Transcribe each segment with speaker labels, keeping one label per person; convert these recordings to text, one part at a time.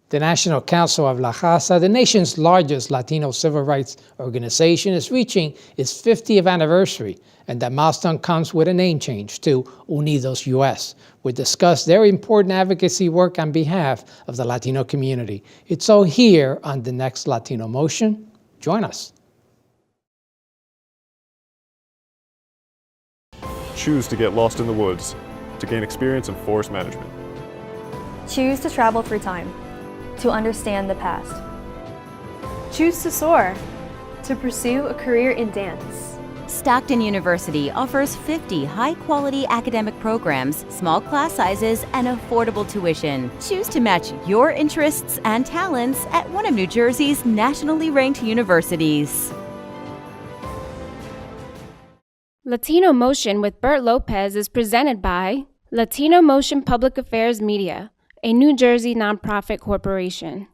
Speaker 1: The National Council of La Raza, the nation's largest Latino civil rights organization, is reaching its 50th anniversary, and that milestone comes with a name change to UnidosUS. We discuss their important advocacy work on behalf of the Latino community. It's all here on the next Latino Motion. Join us.
Speaker 2: Choose to get lost in the woods, to gain experience in forest management.
Speaker 3: Choose to travel through time, to understand the past.
Speaker 4: Choose to soar, to pursue a career in dance.
Speaker 5: Stockton University offers 50 high-quality academic programs, small class sizes, and affordable tuition. Choose to match your interests and talents at one of New Jersey's nationally ranked universities.
Speaker 4: Latino Motion with Bert Lopez is presented by Latino Motion Public Affairs Media, a New Jersey nonprofit corporation,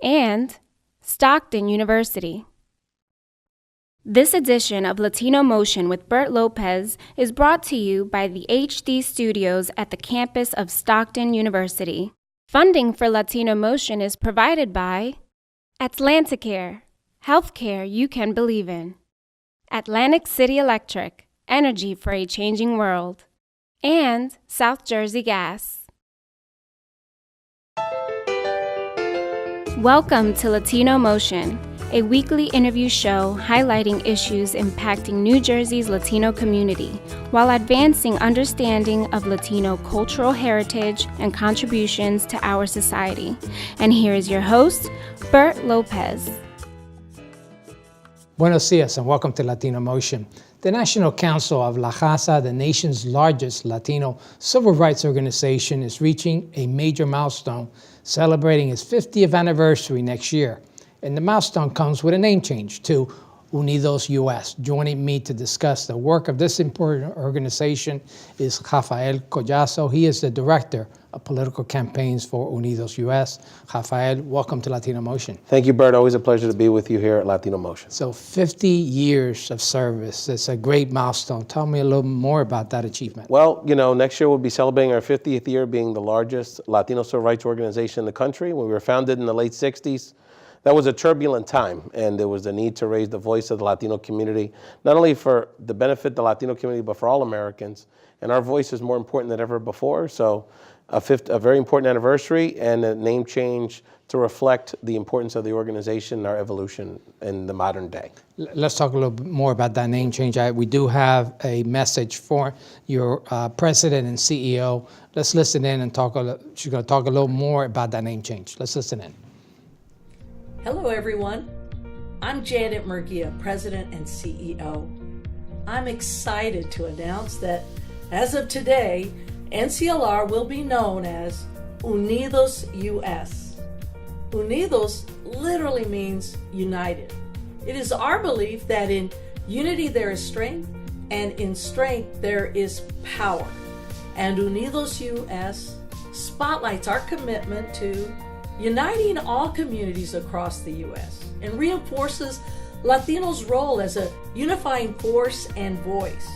Speaker 4: and Stockton University. This edition of Latino Motion with Bert Lopez is brought to you by the HD Studios at the campus of Stockton University. Funding for Latino Motion is provided by Atlanticare, healthcare you can believe in. Atlantic City Electric, energy for a changing world. And South Jersey Gas. Welcome to Latino Motion, a weekly interview show highlighting issues impacting New Jersey's Latino community while advancing understanding of Latino cultural heritage and contributions to our society. And here is your host, Bert Lopez.
Speaker 1: Buenos dias and welcome to Latino Motion. The National Council of La Raza, the nation's largest Latino civil rights organization, is reaching a major milestone, celebrating its 50th anniversary next year. And the milestone comes with a name change to UnidosUS. Joining me to discuss the work of this important organization is Rafael Collazo. He is the Director of Political Campaigns for UnidosUS. Rafael, welcome to Latino Motion.
Speaker 6: Thank you, Bert. Always a pleasure to be with you here at Latino Motion.
Speaker 1: So 50 years of service. It's a great milestone. Tell me a little more about that achievement.
Speaker 6: Well, next year we'll be celebrating our 50th year being the largest Latino civil rights organization in the country. When we were founded in the late 60s, that was a turbulent time, and there was a need to raise the voice of the Latino community, not only for the benefit of the Latino community, but for all Americans. And our voice is more important than ever before. So a very important anniversary and a name change to reflect the importance of the organization and our evolution in the modern day.
Speaker 1: Let's talk a little bit more about that name change. We do have a message for your president and CEO. Let's listen in and she's going to talk a little more about that name change. Let's listen in.
Speaker 7: Hello everyone, I'm Janet Murguia, President and CEO. I'm excited to announce that as of today, NCLR will be known as UnidosUS. Unidos literally means united. It is our belief that in unity there is strength, and in strength there is power. And UnidosUS spotlights our commitment to uniting all communities across the U.S. and reinforces Latinos' role as a unifying force and voice.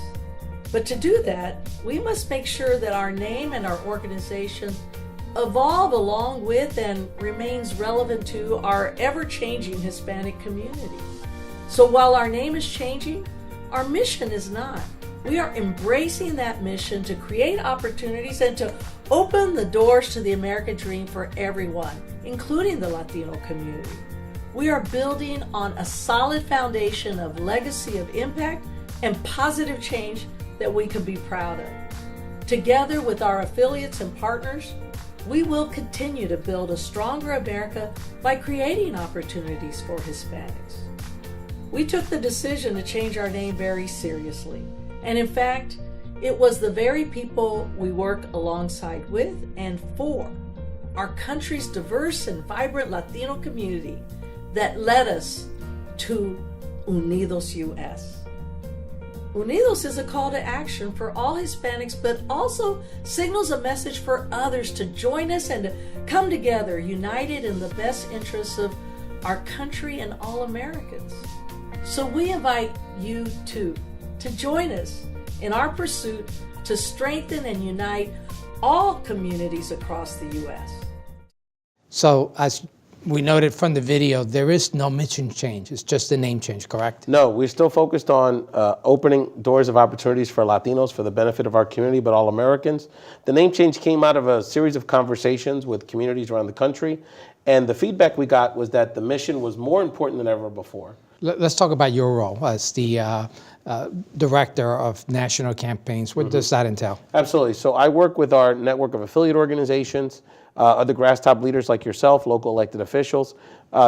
Speaker 7: But to do that, we must make sure that our name and our organization evolve along with and remains relevant to our ever-changing Hispanic community. So while our name is changing, our mission is not. We are embracing that mission to create opportunities and to open the doors to the American dream for everyone, including the Latino community. We are building on a solid foundation of legacy of impact and positive change that we can be proud of. Together with our affiliates and partners, we will continue to build a stronger America by creating opportunities for Hispanics. We took the decision to change our name very seriously. And in fact, it was the very people we work alongside with and for, our country's diverse and vibrant Latino community, that led us to UnidosUS. Unidos is a call to action for all Hispanics, but also signals a message for others to join us and to come together, united in the best interests of our country and all Americans. So we invite you to join us in our pursuit to strengthen and unite all communities across the U.S.
Speaker 1: So as we noted from the video, there is no mission change. It's just a name change, correct?
Speaker 6: No, we're still focused on opening doors of opportunities for Latinos for the benefit of our community, but all Americans. The name change came out of a series of conversations with communities around the country, and the feedback we got was that the mission was more important than ever before.
Speaker 1: Let's talk about your role as the Director of National Campaigns. What does that entail?
Speaker 6: Absolutely. So I work with our network of affiliate organizations, other grass top leaders like yourself, local elected officials,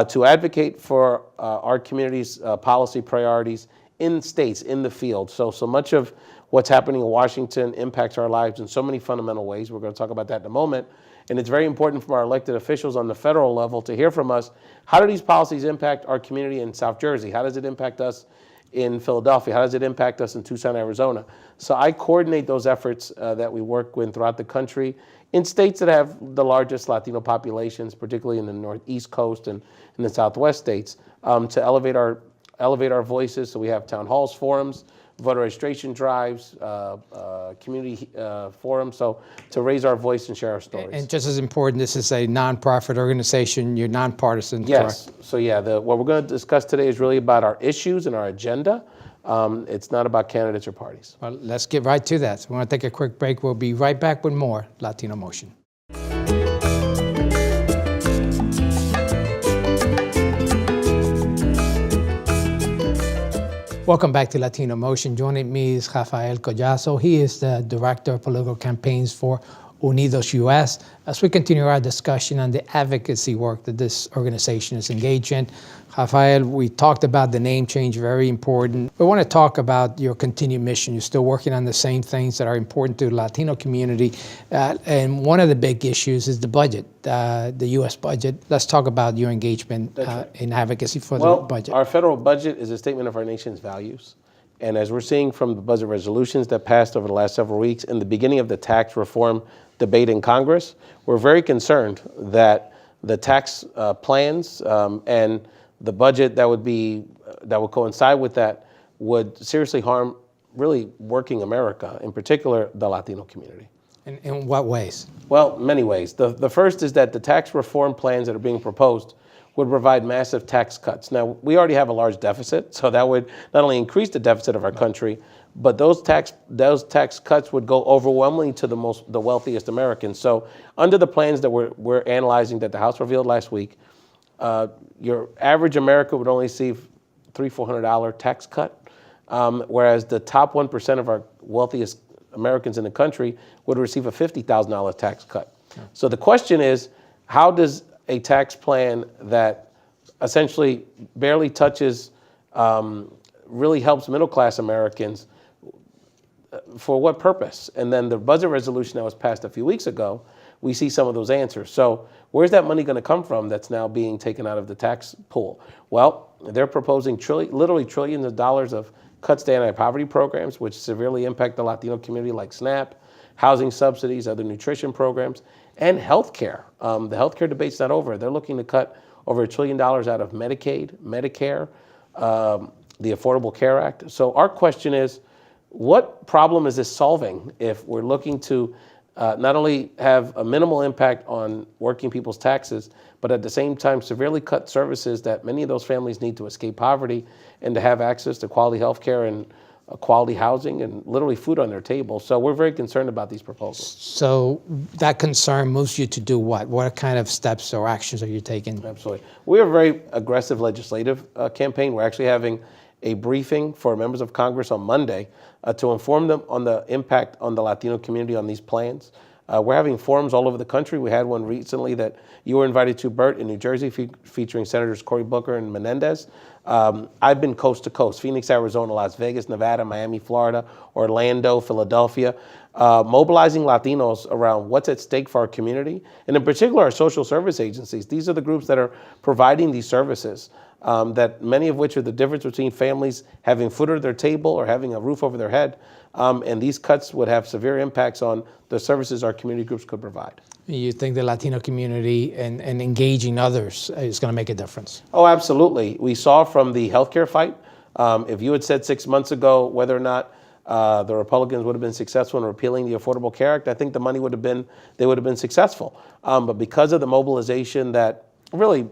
Speaker 6: to advocate for our community's policy priorities in states, in the field. So much of what's happening in Washington impacts our lives in so many fundamental ways. We're going to talk about that in a moment. And it's very important for our elected officials on the federal level to hear from us, how do these policies impact our community in South Jersey? How does it impact us in Philadelphia? How does it impact us in Tucson, Arizona? So I coordinate those efforts that we work with throughout the country in states that have the largest Latino populations, particularly in the Northeast Coast and in the Southwest states, to elevate our voices. So we have town halls, forums, voter registration drives, community forums, so to raise our voice and share our stories.
Speaker 1: And just as important, this is a nonprofit organization. You're nonpartisan,
Speaker 6: yes.
Speaker 1: correct?
Speaker 6: So yeah, what we're going to discuss today is really about our issues and our agenda. It's not about candidates or parties.
Speaker 1: Well, let's get right to that. So we're going to take a quick break. We'll be right back with more Latino Motion. Welcome back to Latino Motion. Joining me is Rafael Collazo. He is the Director of Political Campaigns for UnidosUS. As we continue our discussion on the advocacy work that this organization is engaged in, Rafael, we talked about the name change, very important. We want to talk about your continued mission. You're still working on the same things that are important to the Latino community. And one of the big issues is the budget, the U.S. budget. Let's talk about your engagement in advocacy for the budget.
Speaker 6: Our federal budget is a statement of our nation's values. And as we're seeing from the budget resolutions that passed over the last several weeks and the beginning of the tax reform debate in Congress, we're very concerned that the tax plans and the budget that would coincide with that would seriously harm really working America, in particular the Latino community.
Speaker 1: In what ways?
Speaker 6: Well, many ways. The first is that the tax reform plans that are being proposed would provide massive tax cuts. Now, we already have a large deficit, so that would not only increase the deficit of our country, but those tax cuts would go overwhelmingly to the wealthiest Americans. So under the plans that we're analyzing that the House revealed last week, your average American would only receive $300-400 tax cut, whereas the top 1% of our wealthiest Americans in the country would receive a $50,000 tax cut. Yeah. So the question is, how does a tax plan that essentially barely touches, really helps middle-class Americans, for what purpose? And then the budget resolution that was passed a few weeks ago, we see some of those answers. So where's that money going to come from that's now being taken out of the tax pool? Well, they're proposing literally trillions of dollars of cuts to anti-poverty programs, which severely impact the Latino community, like SNAP, housing subsidies, other nutrition programs, and healthcare. The healthcare debate's not over. They're looking to cut over $1 trillion out of Medicaid, Medicare, the Affordable Care Act. So our question is, what problem is this solving if we're looking to not only have a minimal impact on working people's taxes, but at the same time severely cut services that many of those families need to escape poverty and to have access to quality health care and quality housing and literally food on their table. So we're very concerned about these proposals.
Speaker 1: So that concern moves you to do what? What kind of steps or actions are you taking?
Speaker 6: Absolutely. We have a very aggressive legislative campaign. We're actually having a briefing for members of Congress on Monday to inform them on the impact on the Latino community on these plans. We're having forums all over the country. We had one recently that you were invited to, Bert, in New Jersey, featuring Senators Cory Booker and Menendez. I've been coast to coast, Phoenix, Arizona, Las Vegas, Nevada, Miami, Florida, Orlando, Philadelphia, mobilizing Latinos around what's at stake for our community, and in particular our social service agencies. These are the groups that are providing these services, that many of which are the difference between families having food at their table or having a roof over their head. And these cuts would have severe impacts on the services our community groups could provide.
Speaker 1: You think the Latino community and engaging others is going to make a difference?
Speaker 6: Oh, absolutely. We saw from the healthcare fight, if you had said 6 months ago whether or not the Republicans would have been successful in repealing the Affordable Care Act, I think the money would have been successful. But because of the mobilization that really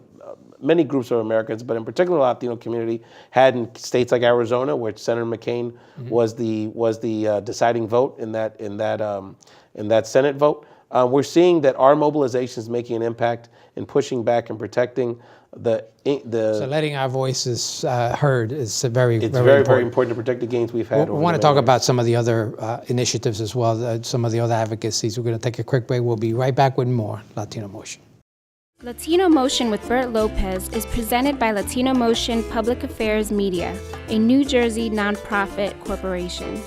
Speaker 6: many groups of Americans, but in particular the Latino community, had in states like Arizona, where Senator McCain was the deciding vote in that Senate vote. We're seeing that our mobilization is making an impact in pushing back and protecting
Speaker 1: So letting our voices heard is very
Speaker 6: important to protect the gains we've had.
Speaker 1: We want to talk about some of the other initiatives as well, some of the other advocacies. We're going to take a quick break. We'll be right back with more Latino Motion.
Speaker 4: Latino Motion with Bert Lopez is presented by Latino Motion Public Affairs Media, a New Jersey nonprofit corporation.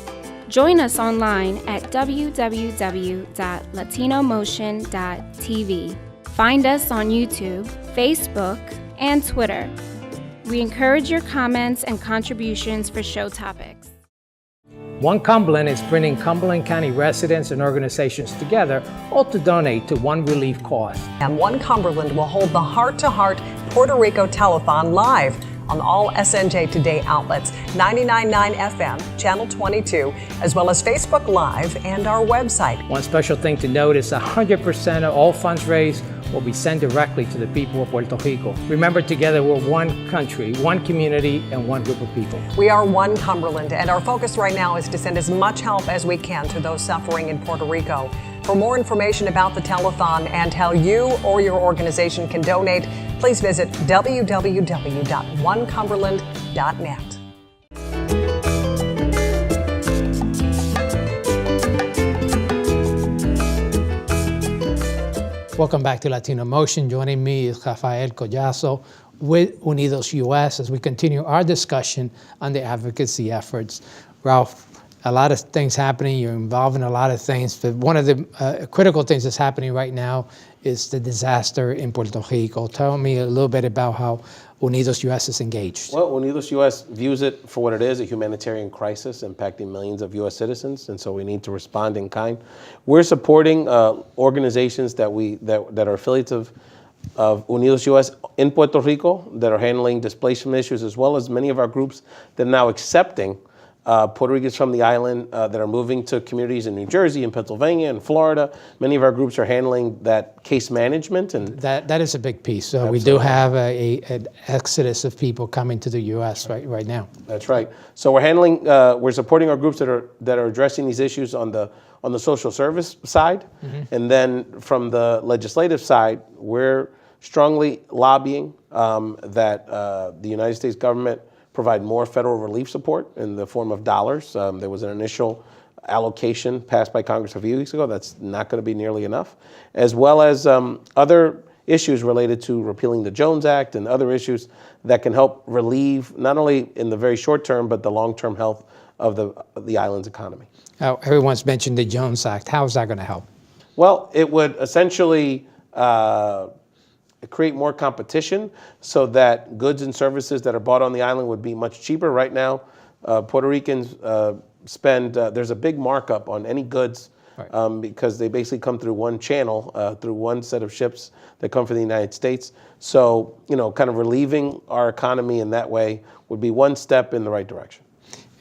Speaker 4: Join us online at www.latinomotion.tv. Find us on YouTube, Facebook, and Twitter. We encourage your comments and contributions for show topics.
Speaker 1: One Cumberland is bringing Cumberland County residents and organizations together, all to donate to one relief cause.
Speaker 8: And One Cumberland will hold the Heart to Heart Puerto Rico Telethon live on all SNJ Today outlets, 99.9 FM, Channel 22, as well as Facebook Live and our website.
Speaker 1: One special thing to note is 100% of all funds raised will be sent directly to the people of Puerto Rico. Remember, together we're one country, one community, and one group of people.
Speaker 8: We are One Cumberland, and our focus right now is to send as much help as we can to those suffering in Puerto Rico. For more information about the telethon and how you or your organization can donate, please visit www.onecumberland.net.
Speaker 1: Welcome back to Latino Motion. Joining me is Rafael Collazo with UnidosUS as we continue our discussion on the advocacy efforts. Ralph, a lot of things happening. You're involved in a lot of things. But one of the critical things that's happening right now is the disaster in Puerto Rico. Tell me a little bit about how UnidosUS is engaged.
Speaker 6: Well, UnidosUS views it for what it is, a humanitarian crisis impacting millions of U.S. citizens, and so we need to respond in kind. We're supporting organizations that are affiliates of UnidosUS in Puerto Rico that are handling displacement issues, as well as many of our groups that are now accepting Puerto Ricans from the island that are moving to communities in New Jersey and Pennsylvania and Florida. Many of our groups are handling that case management, and
Speaker 1: that is a big piece. So we do have an exodus of people coming to the U.S. right now.
Speaker 6: That's right. So we're supporting our groups that are addressing these issues on the social service side, and then from the legislative side, we're strongly lobbying that the United States government provide more federal relief support in the form of dollars. There was an initial allocation passed by Congress a few weeks ago. That's not going to be nearly enough, as well as other issues related to repealing the Jones Act and other issues that can help relieve not only in the very short term, but the long-term health of the island's economy.
Speaker 1: Everyone's mentioned the Jones Act. How is that going to help?
Speaker 6: Well, it would essentially create more competition so that goods and services that are bought on the island would be much cheaper. Right now, Puerto Ricans there's a big markup on any goods because they basically come through one channel, through one set of ships that come from the United States. So, kind of relieving our economy in that way would be one step in the right direction.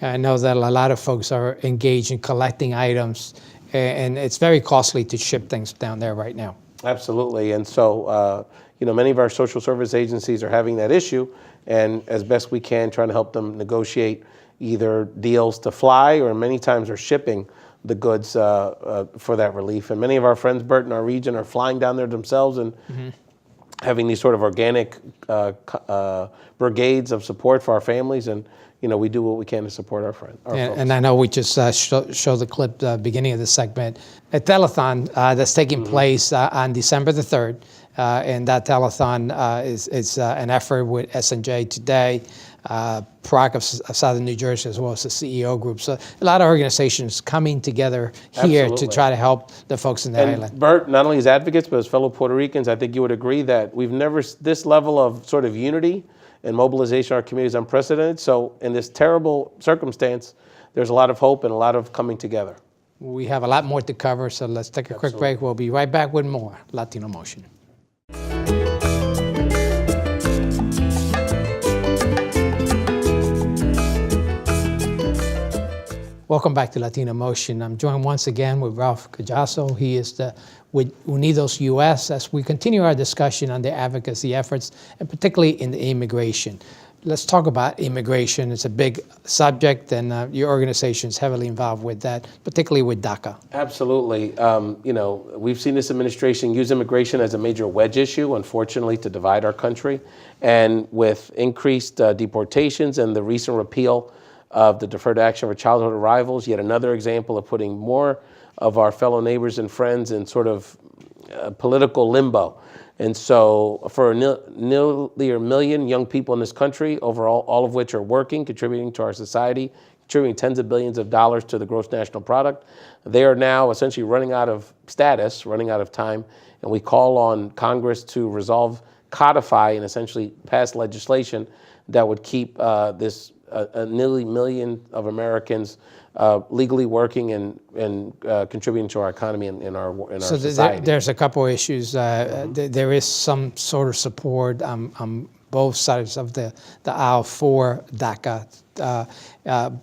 Speaker 1: I know that a lot of folks are engaged in collecting items, and it's very costly to ship things down there right now.
Speaker 6: Absolutely, and so many of our social service agencies are having that issue, and as best we can, trying to help them negotiate either deals to fly or many times are shipping the goods for that relief. And many of our friends, Bert, in our region are flying down there themselves and having these sort of organic brigades of support for our families, and we do what we can to support our friends.
Speaker 1: And I know we just show the clip beginning of the segment. A telethon that's taking place on December the 3rd. And that telethon is an effort with SNJ Today, PROC of Southern New Jersey, as well as the CEO group. So a lot of organizations coming together here to try to help the folks in the island.
Speaker 6: Bert, not only as advocates, but as fellow Puerto Ricans, I think you would agree that we've never, this level of sort of unity and mobilization in our community is unprecedented. So in this terrible circumstance, there's a lot of hope and a lot of coming together.
Speaker 1: We have a lot more to cover, so let's take a quick break. We'll be right back with more Latino Motion. Welcome back to Latino Motion. I'm joined once again with Ralph Cajasso. He is with UnidosUS as we continue our discussion on their advocacy efforts, and particularly in the immigration. Let's talk about immigration. It's a big subject, and your organization is heavily involved with that, particularly with DACA.
Speaker 6: Absolutely. We've seen this administration use immigration as a major wedge issue, unfortunately, to divide our country. And with increased deportations and the recent repeal of the deferred action for childhood arrivals, yet another example of putting more of our fellow neighbors and friends in sort of political limbo. And so for nearly a million young people in this country, overall, all of which are working, contributing to our society, contributing tens of billions of dollars to the gross national product, they are now essentially running out of status, running out of time, and we call on Congress to resolve, codify, and essentially pass legislation that would keep this nearly million of Americans legally working and contributing to our economy and our society.
Speaker 1: So there's a couple of issues. There is some sort of support on both sides of the aisle for DACA,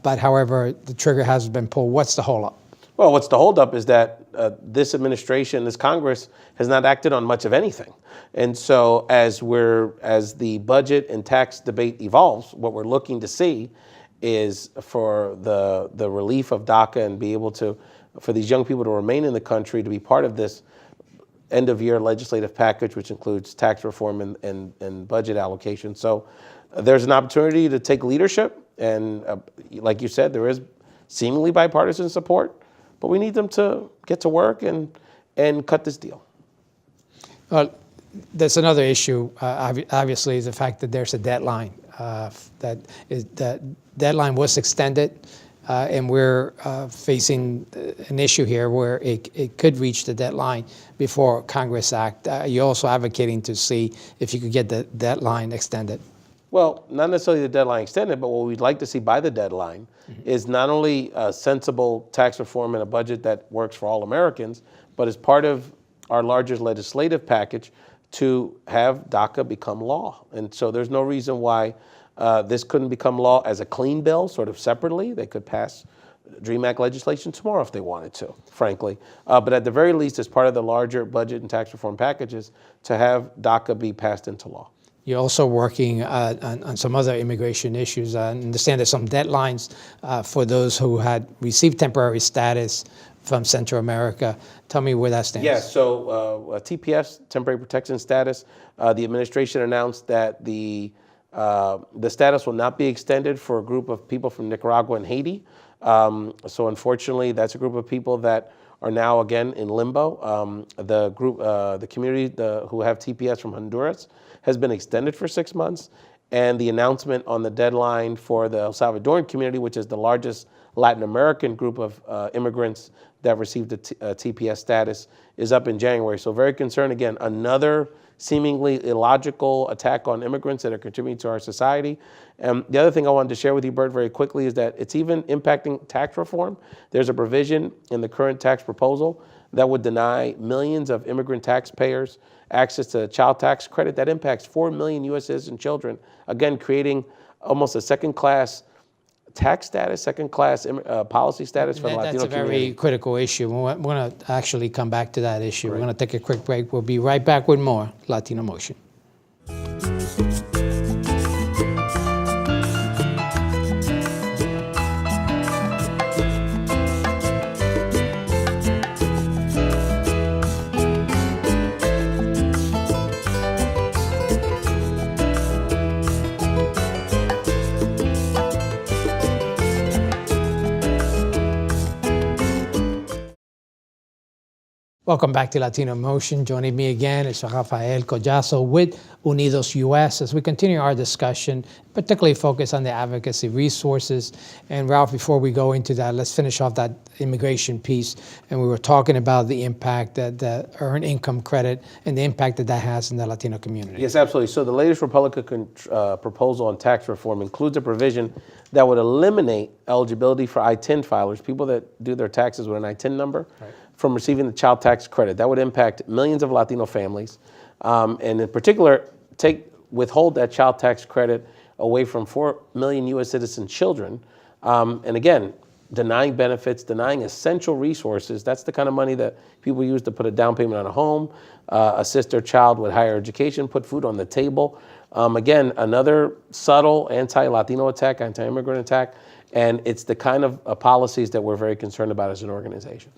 Speaker 1: but however, the trigger hasn't been pulled. What's the holdup?
Speaker 6: Well, what's the holdup is that this administration, this Congress, has not acted on much of anything. And so as the budget and tax debate evolves, what we're looking to see is for the relief of DACA and be able to, for these young people to remain in the country, to be part of this end of year legislative package, which includes tax reform and budget allocation. So there's an opportunity to take leadership. And like you said, there is seemingly bipartisan support, but we need them to get to work and cut this deal.
Speaker 1: Well, there's another issue, obviously, is the fact that there's a deadline. That deadline was extended, and we're facing an issue here where it could reach the deadline before Congress act. You're also advocating to see if you could get the deadline extended.
Speaker 6: Well, not necessarily the deadline extended, but what we'd like to see by the deadline is not only a sensible tax reform and a budget that works for all Americans, but as part of our largest legislative package to have DACA become law. And so there's no reason why this couldn't become law as a clean bill, sort of separately. They could pass DREAM Act legislation tomorrow if they wanted to, frankly. But at the very least, as part of the larger budget and tax reform packages, to have DACA be passed into law.
Speaker 1: You're also working on some other immigration issues. I understand there's some deadlines for those who had received temporary status from Central America. Tell me where that stands.
Speaker 6: Yes, so TPS, temporary protection status, the administration announced that the status will not be extended for a group of people from Nicaragua and Haiti. So unfortunately, that's a group of people that are now again in limbo. The community who have TPS from Honduras has been extended for 6 months. And the announcement on the deadline for the El Salvadoran community, which is the largest Latin American group of immigrants that received a TPS status, is up in January. So very concerned, again, another seemingly illogical attack on immigrants that are contributing to our society. And the other thing I wanted to share with you, Bert, very quickly is that it's even impacting tax reform. There's a provision in the current tax proposal that would deny millions of immigrant taxpayers access to child tax credit. That impacts 4 million U.S. citizen children, again, creating almost a second-class tax status, second-class policy status for the Latino community.
Speaker 1: That's a very critical issue. We're going to actually come back to that issue. Right. We're going to take a quick break. We'll be right back with more Latino Motion. Welcome back to Latino Motion. Joining me again is Rafael Collazo with UnidosUS as we continue our discussion, particularly focused on the advocacy resources. And Ralph, before we go into that, let's finish off that immigration piece. And we were talking about the impact that the earned income credit and the impact that that has in the Latino community.
Speaker 6: Yes, absolutely. So the latest Republican proposal on tax reform includes a provision that would eliminate eligibility for I-10 filers, people that do their taxes with an I-10 number, right, from receiving the child tax credit. That would impact millions of Latino families, and in particular, withhold that child tax credit away from 4 million U.S. citizen children. And again, denying benefits, denying essential resources. That's the kind of money that people use to put a down payment on a home, assist their child with higher education, put food on the table. Again, another subtle anti-Latino attack, anti-immigrant attack, and it's the kind of policies that we're very concerned about as an organization.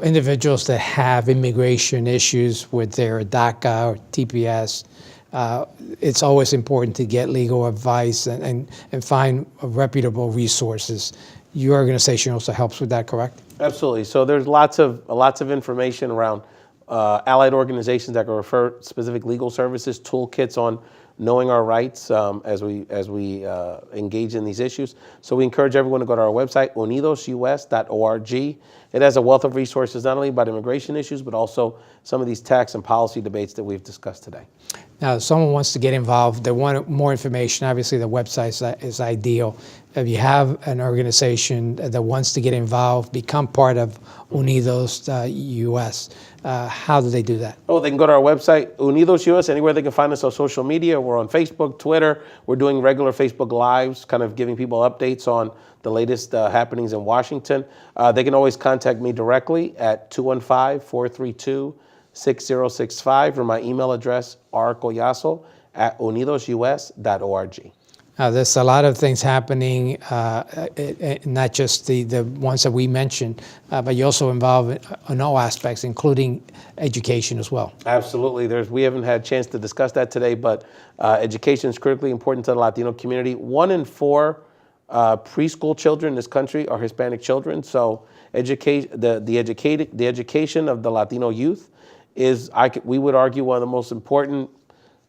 Speaker 1: Individuals that have immigration issues with their DACA or TPS, it's always important to get legal advice and find reputable resources. Your organization also helps with that, correct?
Speaker 6: Absolutely. So there's lots of information around allied organizations that can refer specific legal services, toolkits on knowing our rights as we engage in these issues. So we encourage everyone to go to our website, UnidosUS.org. It has a wealth of resources, not only about immigration issues, but also some of these tax and policy debates that we've discussed today.
Speaker 1: Now, if someone wants to get involved, they want more information, obviously the website is ideal. If you have an organization that wants to get involved, become part of UnidosUS, how do they do that?
Speaker 6: Oh, they can go to our website, UnidosUS, anywhere they can find us on social media. We're on Facebook, Twitter. We're doing regular Facebook Lives, kind of giving people updates on the latest happenings in Washington. They can always contact me directly at 215-432-6065 or my email address, rcollazo@unidosus.org.
Speaker 1: There's a lot of things happening, not just the ones that we mentioned, but you're also involved in all aspects, including education as well.
Speaker 6: Absolutely. We haven't had a chance to discuss that today, but education is critically important to the Latino community. 1 in 4 preschool children in this country are Hispanic children. So the education of the Latino youth is, we would argue, one of the most important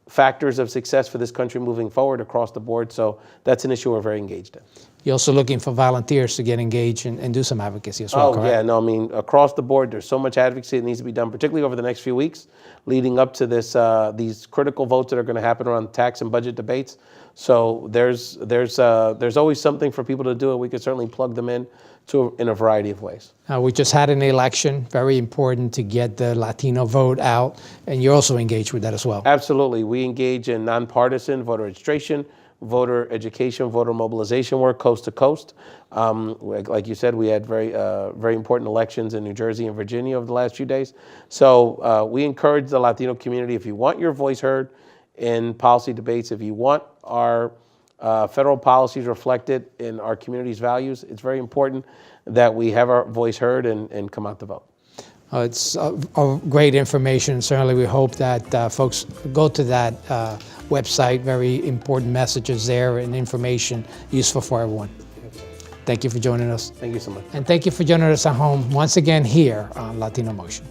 Speaker 6: factors of success for this country moving forward across the board. So that's an issue we're very engaged in.
Speaker 1: You're also looking for volunteers to get engaged and do some advocacy as well, correct?
Speaker 6: Yeah, no, I mean, across the board, there's so much advocacy that needs to be done, particularly over the next few weeks, leading up to these critical votes that are going to happen around tax and budget debates. So there's always something for people to do, and we could certainly plug them in a variety of ways.
Speaker 1: We just had an election, very important to get the Latino vote out, and you're also engaged with that as well.
Speaker 6: Absolutely. We engage in nonpartisan voter registration, voter education, voter mobilization work coast to coast. Like you said, we had very important elections in New Jersey and Virginia over the last few days. So we encourage the Latino community, if you want your voice heard in policy debates, if you want our federal policies reflected in our community's values, it's very important that we have our voice heard and come out to vote.
Speaker 1: It's great information. Certainly we hope that folks go to that website. Very important messages there and information useful for everyone. Thank you for joining us.
Speaker 6: Thank you so much.
Speaker 1: And thank you for joining us at home once again here on Latino Motion.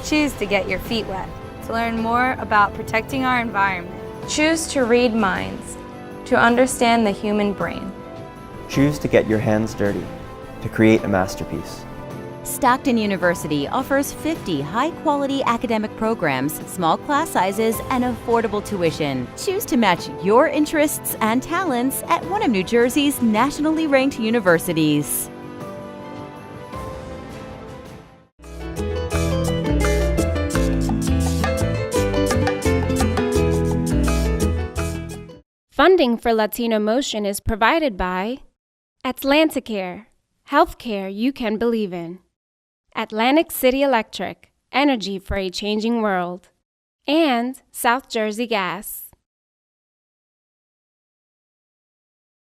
Speaker 9: Choose to get your feet wet, to learn more about protecting our environment.
Speaker 3: Choose to read minds, to understand the human brain.
Speaker 10: Choose to get your hands dirty, to create a masterpiece.
Speaker 5: Stockton University offers 50 high-quality academic programs, small class sizes, and affordable tuition. Choose to match your interests and talents at one of New Jersey's nationally ranked universities.
Speaker 4: Funding for Latino Motion is provided by Atlanticare, healthcare you can believe in. Atlantic City Electric, energy for a changing world. And South Jersey Gas.